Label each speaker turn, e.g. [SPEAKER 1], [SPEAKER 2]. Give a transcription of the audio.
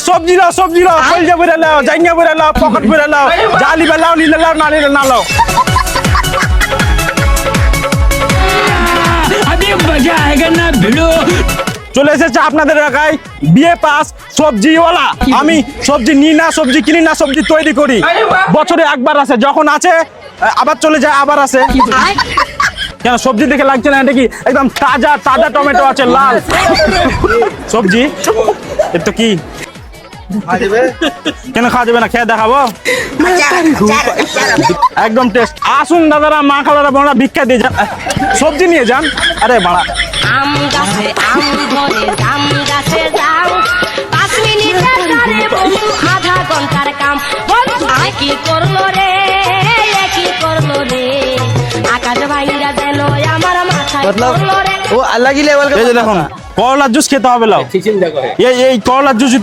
[SPEAKER 1] সবজি লাও কলজা বইরা লাও জাইঙ্গা বইরা লাও পকেট বইরা লাও জালি লাও নিলে লাও না নিলে না লাও।
[SPEAKER 2] अभी मजा आएगा ना भिड़ो।
[SPEAKER 1] চলে এসেছে আপনাদের এলাকায় বিয়ে পাস সবজিওয়ালা। আমি সবজি নিই না, সবজি কিনি না, সবজি তৈরি করি। বছরে একবার আসে, যখন আছে আবার চলে যায়, আবার আসে। কেন সবজি দেখে লাগছে না? এটা কি একদম তাজা তাজা টমেটো আছে, লাল সবজি। এটা কি কেন খাওয়া যাবে না? খেয়ে দেখাবো, একদম টেস্ট। আসুন দাদারা, মা খালারা, বোনরা, ভিক্ষা দিয়ে যান, সবজি নিয়ে যান। আরে বাড়া,
[SPEAKER 3] আম গাছে আম ধরে জাম গাছে যাও 5 মিনিটের কারে বন্ধু আধা ঘন্টার কাম বন্ধু কি করলো রে আকাশ ভাইরা যেন আমার মাথায় করলো রে।
[SPEAKER 4] वो अलग ही लेवल का
[SPEAKER 1] এই যে দেখুন করলার জুস খেতে হবে লাও। এই করলার জুস